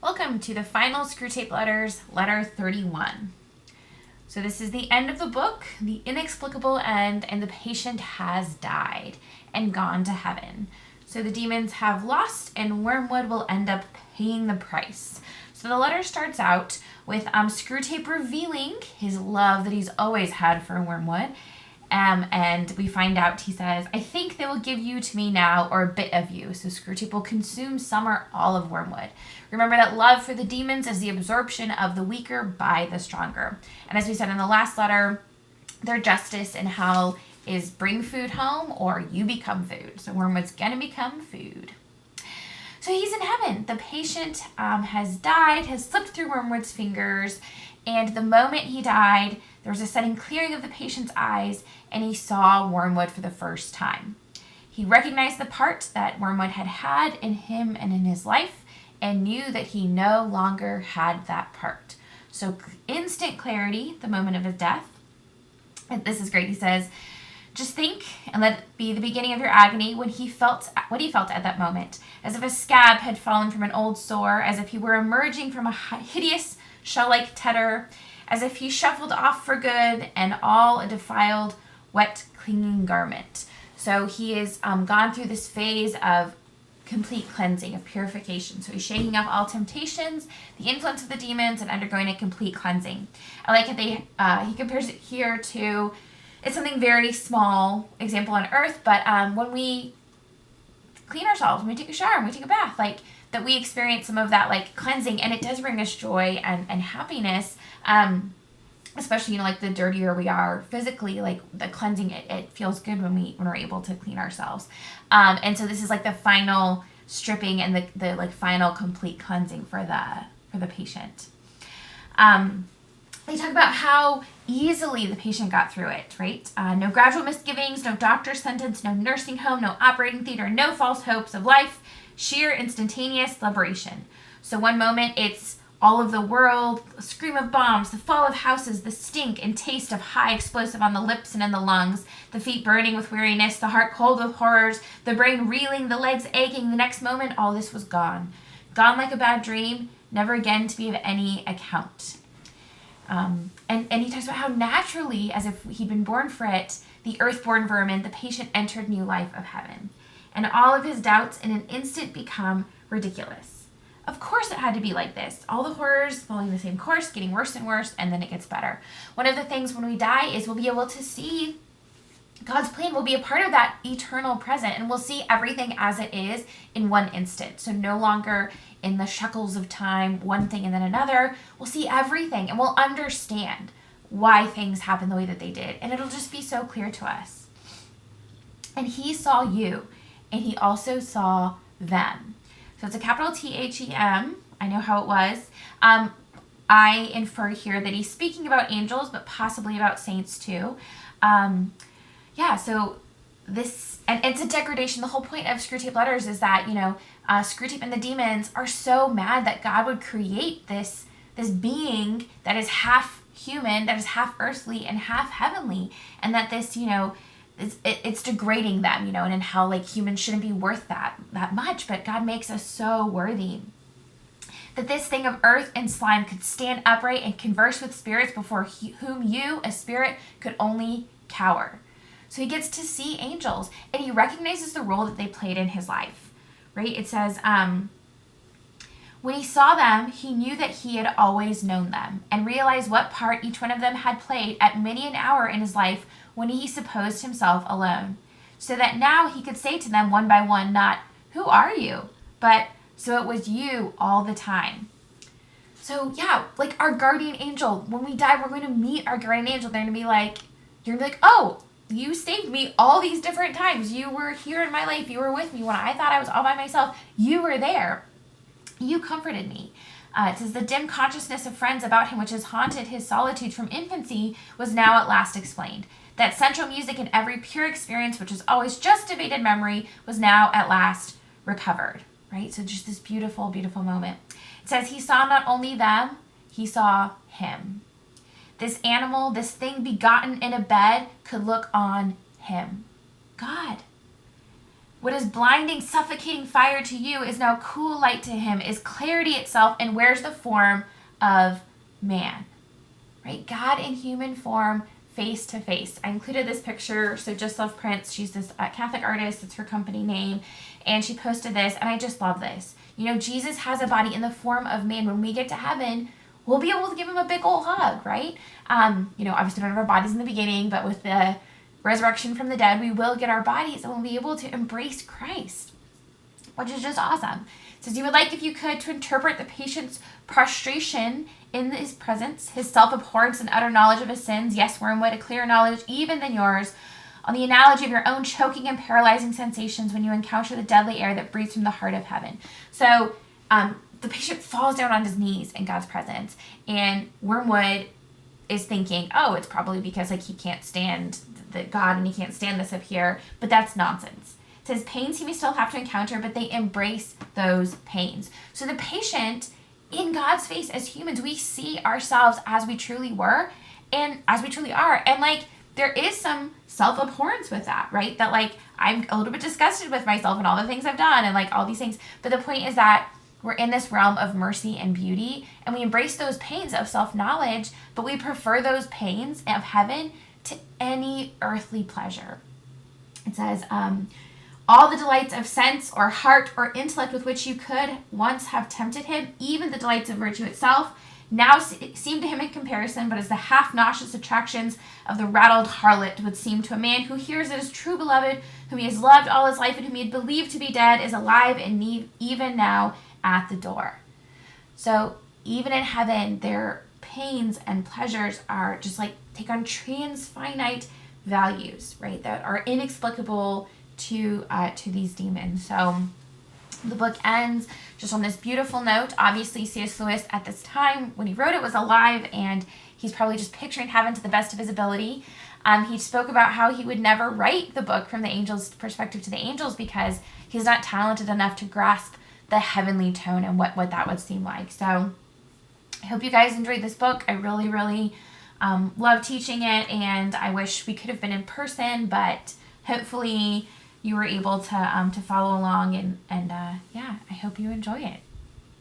Welcome to the final Screwtape Letters, letter 31. So this is the end of the book, the inexplicable end, and the patient has died and gone to heaven. So the demons have lost, and Wormwood will end up paying the price. So the letter starts out with Screwtape revealing his love that he's always had for Wormwood. And we find out, he says, I think they will give you to me now, or a bit of you. So Screwtape will consume some or all of Wormwood. Remember that love for the demons is the absorption of the weaker by the stronger. And as we said in the last letter, their justice in hell is bring food home or you become food. So Wormwood's going to become food. So he's in heaven. The patient has died, has slipped through Wormwood's fingers, and the moment he died, there was a sudden clearing of the patient's eyes, and he saw Wormwood for the first time. He recognized the part that Wormwood had had in him and in his life, and knew that he no longer had that part. So instant clarity, the moment of his death. And this is great. He says, just think and let it be the beginning of your agony when he felt what he felt at that moment, as if a scab had fallen from an old sore, as if he were emerging from a hideous shell-like tetter, as if he shuffled off for good and all a defiled, wet, clinging garment. So he has gone through this phase of complete cleansing, of purification. So he's shaking off all temptations, the influence of the demons, and undergoing a complete cleansing. I like how he compares it here to, it's something very small, example on earth, but when we clean ourselves, when we take a shower, when we take a bath, like that we experience some of that like cleansing, and it does bring us joy and happiness, especially, like the dirtier we are physically, like the cleansing, it feels good when we're able to clean ourselves. And so this is like the final stripping and the like final complete cleansing for the patient. They talk about how easily the patient got through it, right? No gradual misgivings, no doctor's sentence, no nursing home, no operating theater, no false hopes of life, sheer instantaneous liberation. So one moment it's all of the world, a scream of bombs, the fall of houses, the stink and taste of high explosive on the lips and in the lungs, the feet burning with weariness, the heart cold with horrors, the brain reeling, the legs aching. The next moment, all this was gone. Gone like a bad dream, never again to be of any account. And he talks about how naturally, as if he'd been born for it, the earth-born vermin, the patient entered new life of heaven. And all of his doubts in an instant become ridiculous. Of course it had to be like this. All the horrors following the same course, getting worse and worse, and then it gets better. One of the things when we die is we'll be able to see God's plan. Will be a part of that eternal present, and we'll see everything as it is in one instant. So no longer in the shekels of time, one thing and then another. We'll see everything, and we'll understand why things happen the way that they did, and it'll just be so clear to us. And he saw you, and he also saw them. So it's a capital T-H-E-M. I know how it was. I infer here that he's speaking about angels, but possibly about saints too. So this, and it's a degradation. The whole point of Screwtape Letters is that, Screwtape and the demons are so mad that God would create this being that is half human, that is half earthly and half heavenly, and that this, it's degrading them, and in hell, like humans shouldn't be worth that much, but God makes us so worthy. That this thing of earth and slime could stand upright and converse with spirits before whom you, a spirit, could only cower. So he gets to see angels, and he recognizes the role that they played in his life, right? It says, when he saw them, he knew that he had always known them and realized what part each one of them had played at many an hour in his life when he supposed himself alone. So that now he could say to them one by one, not, who are you? But, so it was you all the time. So yeah, like our guardian angel, when we die, we're going to meet our guardian angel. They're going to be like, you're going to be like, oh, you saved me all these different times. You were here in my life. You were with me when I thought I was all by myself. You were there. You comforted me. It says the dim consciousness of friends about him, which has haunted his solitude from infancy, was now at last explained. That central music in every pure experience, which is always just evaded memory, was now at last recovered. Right? So just this beautiful, beautiful moment. It says he saw not only them, he saw him. This animal, this thing begotten in a bed, could look on him. God. What is blinding, suffocating fire to you is now cool light to him, is clarity itself, and wears the form of man. Right? God in human form, face to face. I included this picture. So Just Love Prince, she's this Catholic artist. It's her company name. And she posted this, and I just love this. Jesus has a body in the form of man. When we get to heaven, we'll be able to give him a big old hug, right? Obviously we don't have our bodies in the beginning, but with the resurrection from the dead, we will get our bodies and we'll be able to embrace Christ, which is just awesome. It says, you would like, if you could, to interpret the patient's prostration in his presence, his self-abhorrence and utter knowledge of his sins, yes, Wormwood, a clearer knowledge even than yours, on the analogy of your own choking and paralyzing sensations when you encounter the deadly air that breathes from the heart of heaven. So the patient falls down on his knees in God's presence, and Wormwood is thinking, oh, it's probably because he can't stand the God and he can't stand this up here, but that's nonsense. It says pains he may still have to encounter, but they embrace those pains. So the patient, in God's face as humans, we see ourselves as we truly were and as we truly are. And there is some self-abhorrence with that, right? That I'm a little bit disgusted with myself and all the things I've done and all these things. But the point is that we're in this realm of mercy and beauty, and we embrace those pains of self-knowledge, but we prefer those pains of heaven to any earthly pleasure. It says, all the delights of sense or heart or intellect with which you could once have tempted him, even the delights of virtue itself, now seem to him in comparison, but as the half-nauseous attractions of the rattled harlot would seem to a man who hears that his true beloved, whom he has loved all his life and whom he had believed to be dead, is alive and even now at the door. So even in heaven, their pains and pleasures are just take on transfinite values, right? That are inexplicable to these demons. So the book ends just on this beautiful note. Obviously, C.S. Lewis at this time when he wrote it was alive, and he's probably just picturing heaven to the best of his ability. He spoke about how he would never write the book from the angels' perspective to the angels because he's not talented enough to grasp the heavenly tone and what that would seem like. So I hope you guys enjoyed this book. I really, really love teaching it, and I wish we could have been in person, but hopefully you were able to follow along, and I hope you enjoy it.